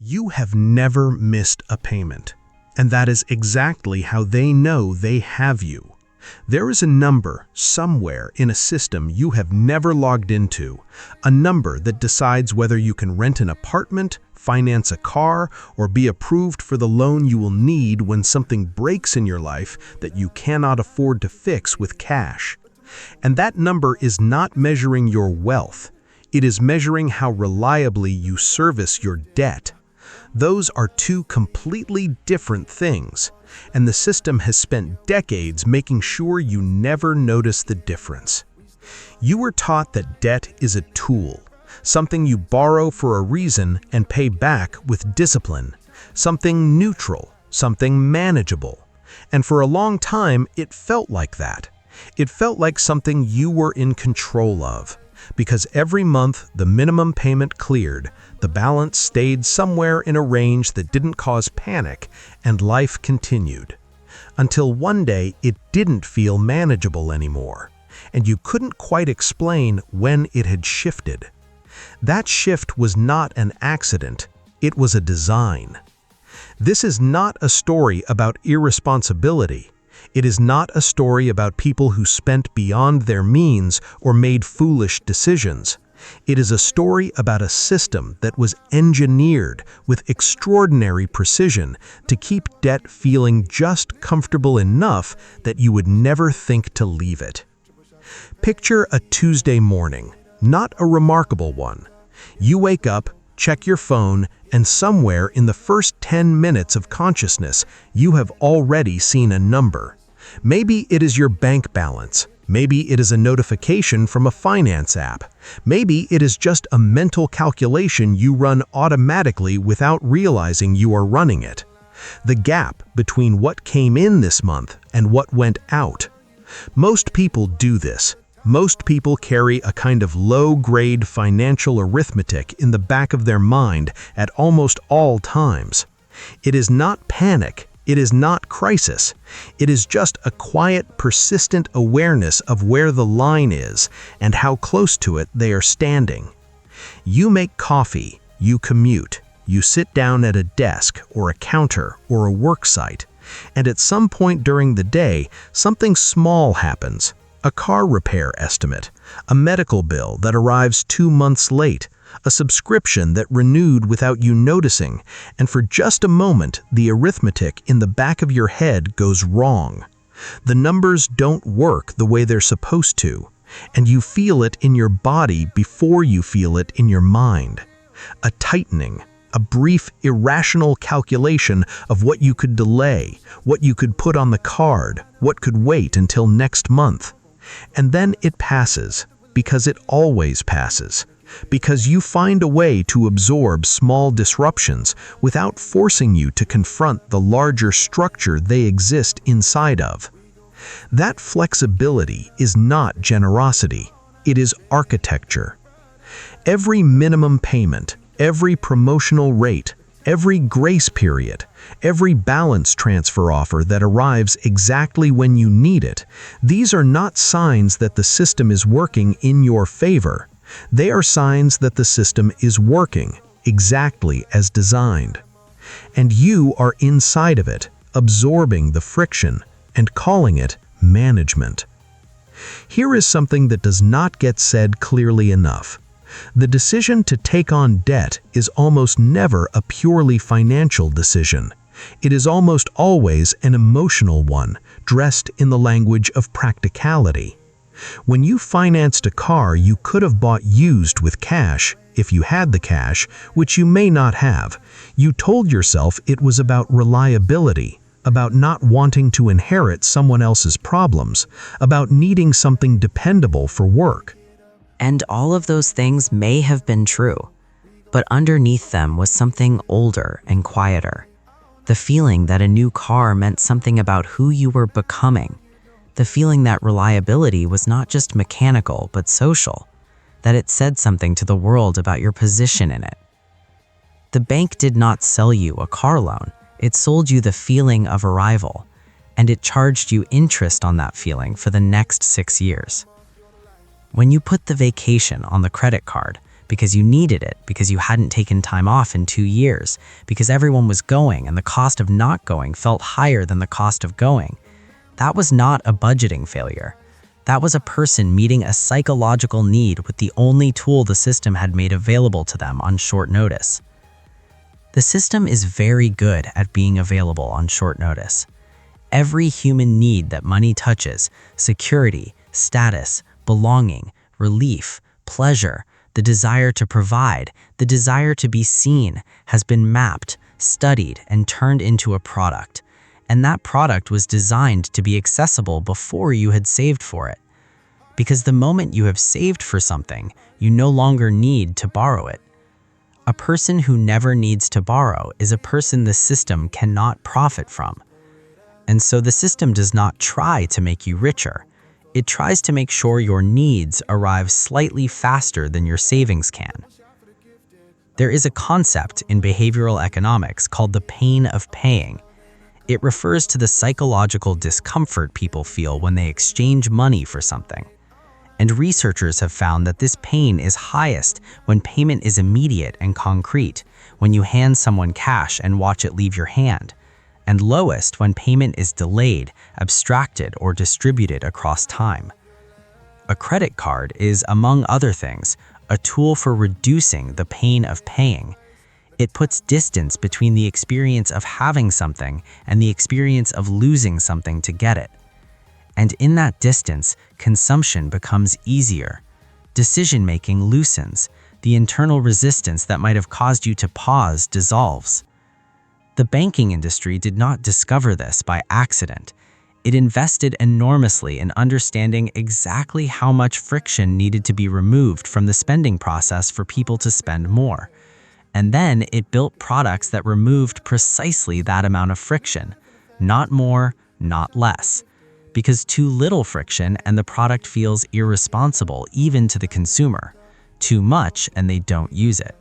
You have never missed a payment, and that is exactly how they know they have you. There is a number somewhere in a system you have never logged into, a number that decides whether you can rent an apartment, finance a car, or be approved for the loan you will need when something breaks in your life that you cannot afford to fix with cash. And that number is not measuring your wealth. It is measuring how reliably you service your debt. Those are two completely different things, and the system has spent decades making sure you never notice the difference. You were taught that debt is a tool, something you borrow for a reason and pay back with discipline, something neutral, something manageable. And for a long time, it felt like that. It felt like something you were in control of. Because every month the minimum payment cleared, the balance stayed somewhere in a range that didn't cause panic, and life continued. Until one day it didn't feel manageable anymore, and you couldn't quite explain when it had shifted. That shift was not an accident, it was a design. This is not a story about irresponsibility. It is not a story about people who spent beyond their means or made foolish decisions. It is a story about a system that was engineered with extraordinary precision to keep debt feeling just comfortable enough that you would never think to leave it. Picture a Tuesday morning, not a remarkable one. You wake up, check your phone, and somewhere in the first 10 minutes of consciousness, you have already seen a number. Maybe it is your bank balance. Maybe it is a notification from a finance app. Maybe it is just a mental calculation you run automatically without realizing you are running it. The gap between what came in this month and what went out. Most people do this. Most people carry a kind of low-grade financial arithmetic in the back of their mind at almost all times. It is not panic. It is not crisis. It is just a quiet, persistent awareness of where the line is and how close to it they are standing. You make coffee, you commute, you sit down at a desk or a counter or a work site, and at some point during the day, something small happens. A car repair estimate, a medical bill that arrives 2 months late, a subscription that renewed without you noticing, and for just a moment, the arithmetic in the back of your head goes wrong. The numbers don't work the way they're supposed to, and you feel it in your body before you feel it in your mind. A tightening, a brief, irrational calculation of what you could delay, what you could put on the card, what could wait until next month. And then it passes, because it always passes, because you find a way to absorb small disruptions without forcing you to confront the larger structure they exist inside of. That flexibility is not generosity, it is architecture. Every minimum payment, every promotional rate, every grace period, every balance transfer offer that arrives exactly when you need it, these are not signs that the system is working in your favor. They are signs that the system is working exactly as designed. And you are inside of it, absorbing the friction and calling it management. Here is something that does not get said clearly enough. The decision to take on debt is almost never a purely financial decision. It is almost always an emotional one, dressed in the language of practicality. When you financed a car you could have bought used with cash, if you had the cash, which you may not have, you told yourself it was about reliability, about not wanting to inherit someone else's problems, about needing something dependable for work. And all of those things may have been true, but underneath them was something older and quieter. The feeling that a new car meant something about who you were becoming. The feeling that reliability was not just mechanical but social, that it said something to the world about your position in it. The bank did not sell you a car loan, it sold you the feeling of arrival, and it charged you interest on that feeling for the next 6 years. When you put the vacation on the credit card, because you needed it, because you hadn't taken time off in 2 years, because everyone was going and the cost of not going felt higher than the cost of going. That was not a budgeting failure. That was a person meeting a psychological need with the only tool the system had made available to them on short notice. The system is very good at being available on short notice. Every human need that money touches, security, status, belonging, relief, pleasure, the desire to provide, the desire to be seen, has been mapped, studied, and turned into a product. And that product was designed to be accessible before you had saved for it. Because the moment you have saved for something, you no longer need to borrow it. A person who never needs to borrow is a person the system cannot profit from. And so the system does not try to make you richer. It tries to make sure your needs arrive slightly faster than your savings can. There is a concept in behavioral economics called the pain of paying. It refers to the psychological discomfort people feel when they exchange money for something. And researchers have found that this pain is highest when payment is immediate and concrete, when you hand someone cash and watch it leave your hand, and lowest when payment is delayed, abstracted, or distributed across time. A credit card is, among other things, a tool for reducing the pain of paying. It puts distance between the experience of having something and the experience of losing something to get it. And in that distance, consumption becomes easier. Decision-making loosens. The internal resistance that might have caused you to pause dissolves. The banking industry did not discover this by accident. It invested enormously in understanding exactly how much friction needed to be removed from the spending process for people to spend more. And then it built products that removed precisely that amount of friction. Not more, not less. Because too little friction and the product feels irresponsible even to the consumer. Too much and they don't use it.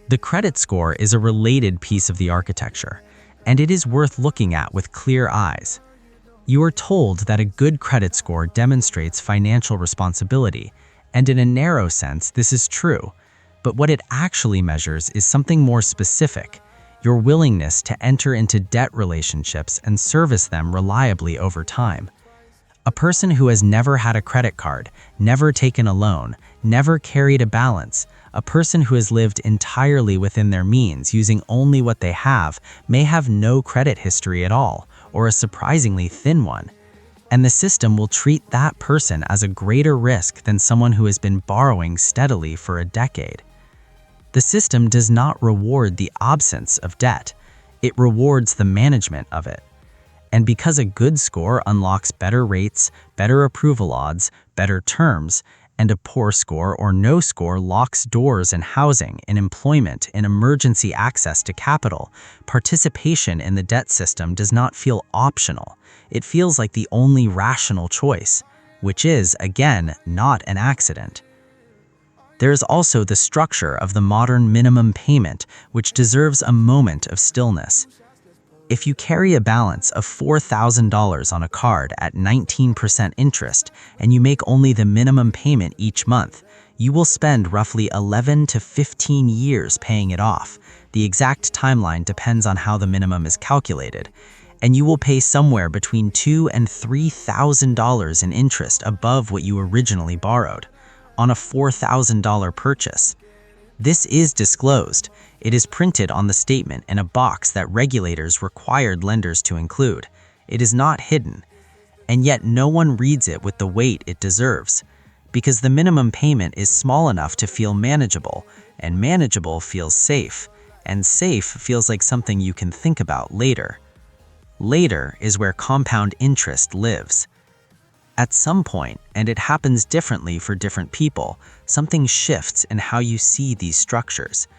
The credit score is a related piece of the architecture, and it is worth looking at with clear eyes. You are told that a good credit score demonstrates financial responsibility, and in a narrow sense, this is true. But what it actually measures is something more specific: your willingness to enter into debt relationships and service them reliably over time. A person who has never had a credit card, never taken a loan, never carried a balance, a person who has lived entirely within their means using only what they have, may have no credit history at all, or a surprisingly thin one. And the system will treat that person as a greater risk than someone who has been borrowing steadily for a decade. The system does not reward the absence of debt. It rewards the management of it. And because a good score unlocks better rates, better approval odds, better terms, and a poor score or no score locks doors in housing, in employment, in emergency access to capital, participation in the debt system does not feel optional. It feels like the only rational choice, which is, again, not an accident. There is also the structure of the modern minimum payment, which deserves a moment of stillness. If you carry a balance of $4,000 on a card at 19% interest and you make only the minimum payment each month, you will spend roughly 11 to 15 years paying it off. The exact timeline depends on how the minimum is calculated. And you will pay somewhere between $2,000 and $3,000 in interest above what you originally borrowed on a $4,000 purchase. This is disclosed. It is printed on the statement in a box that regulators required lenders to include. It is not hidden. And yet no one reads it with the weight it deserves, because the minimum payment is small enough to feel manageable, and manageable feels safe, and safe feels like something you can think about later. Later is where compound interest lives. At some point, and it happens differently for different people, something shifts in how you see these structures.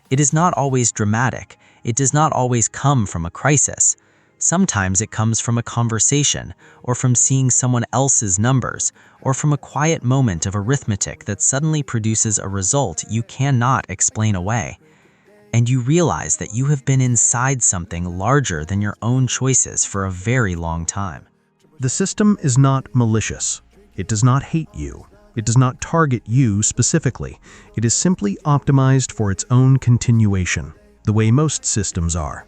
It is not always dramatic. It does not always come from a crisis. Sometimes it comes from a conversation, or from seeing someone else's numbers, or from a quiet moment of arithmetic that suddenly produces a result you cannot explain away. And you realize that you have been inside something larger than your own choices for a very long time. The system is not malicious. It does not hate you. It does not target you specifically. It is simply optimized for its own continuation, the way most systems are.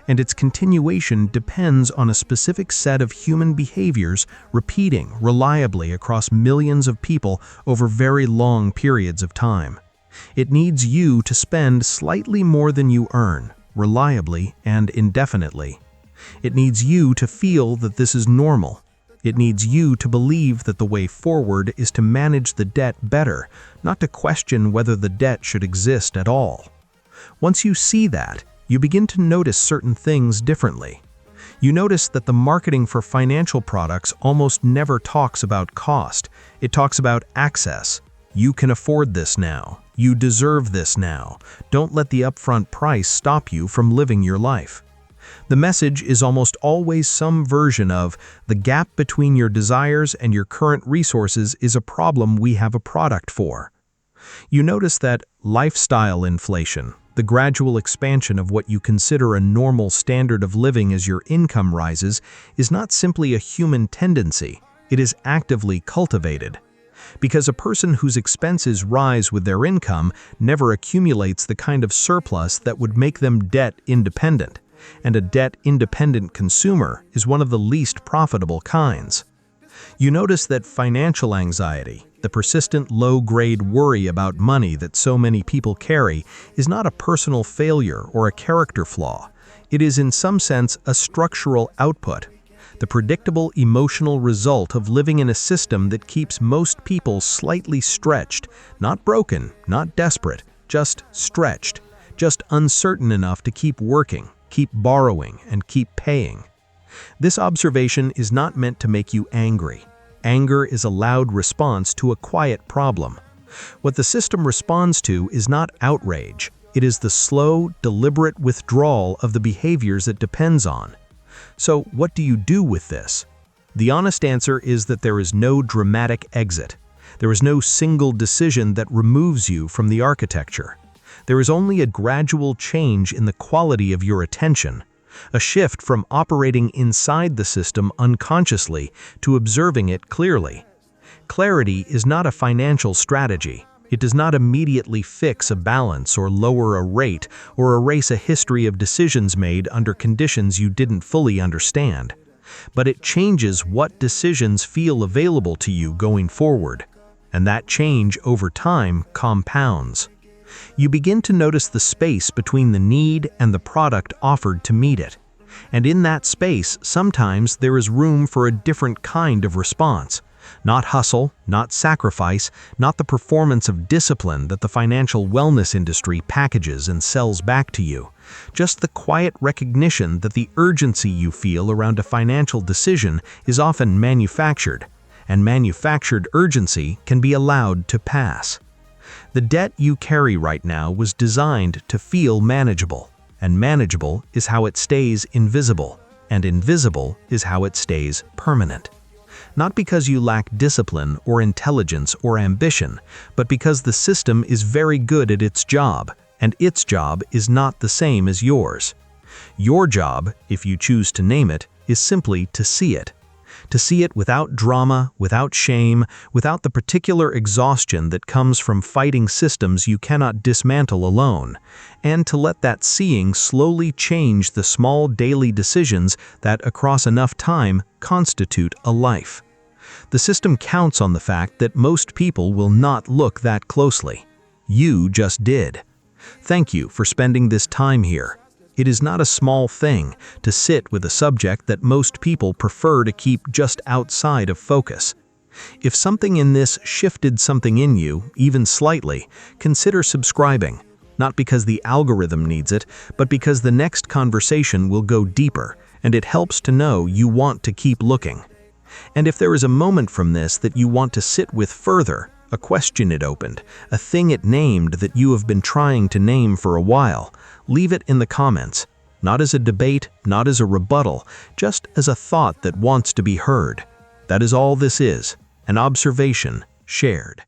And its continuation depends on a specific set of human behaviors repeating reliably across millions of people over very long periods of time. It needs you to spend slightly more than you earn, reliably and indefinitely. It needs you to feel that this is normal. It needs you to believe that the way forward is to manage the debt better, not to question whether the debt should exist at all. Once you see that, you begin to notice certain things differently. You notice that the marketing for financial products almost never talks about cost. It talks about access. You can afford this now. You deserve this now. Don't let the upfront price stop you from living your life. The message is almost always some version of the gap between your desires and your current resources is a problem we have a product for. You notice that lifestyle inflation, the gradual expansion of what you consider a normal standard of living as your income rises, is not simply a human tendency, it is actively cultivated. Because a person whose expenses rise with their income never accumulates the kind of surplus that would make them debt-independent, and a debt-independent consumer is one of the least profitable kinds. You notice that financial anxiety, the persistent low-grade worry about money that so many people carry, is not a personal failure or a character flaw. It is in some sense a structural output, the predictable emotional result of living in a system that keeps most people slightly stretched, not broken, not desperate, just stretched, just uncertain enough to keep working, keep borrowing, and keep paying. This observation is not meant to make you angry. Anger is a loud response to a quiet problem. What the system responds to is not outrage. It is the slow, deliberate withdrawal of the behaviors it depends on. So, what do you do with this? The honest answer is that there is no dramatic exit. There is no single decision that removes you from the architecture. There is only a gradual change in the quality of your attention, a shift from operating inside the system unconsciously to observing it clearly. Clarity is not a financial strategy. It does not immediately fix a balance or lower a rate or erase a history of decisions made under conditions you didn't fully understand. But it changes what decisions feel available to you going forward. And that change over time compounds. You begin to notice the space between the need and the product offered to meet it. And in that space, sometimes there is room for a different kind of response. Not hustle, not sacrifice, not the performance of discipline that the financial wellness industry packages and sells back to you. Just the quiet recognition that the urgency you feel around a financial decision is often manufactured, and manufactured urgency can be allowed to pass. The debt you carry right now was designed to feel manageable, and manageable is how it stays invisible, and invisible is how it stays permanent. Not because you lack discipline or intelligence or ambition, but because the system is very good at its job, and its job is not the same as yours. Your job, if you choose to name it, is simply to see it. To see it without drama, without shame, without the particular exhaustion that comes from fighting systems you cannot dismantle alone, and to let that seeing slowly change the small daily decisions that, across enough time, constitute a life. The system counts on the fact that most people will not look that closely. You just did. Thank you for spending this time here. It is not a small thing to sit with a subject that most people prefer to keep just outside of focus. If something in this shifted something in you, even slightly, consider subscribing, not because the algorithm needs it, but because the next conversation will go deeper, and it helps to know you want to keep looking. And if there is a moment from this that you want to sit with further, a question it opened, a thing it named that you have been trying to name for a while, leave it in the comments, not as a debate, not as a rebuttal, just as a thought that wants to be heard. That is all this is, an observation shared.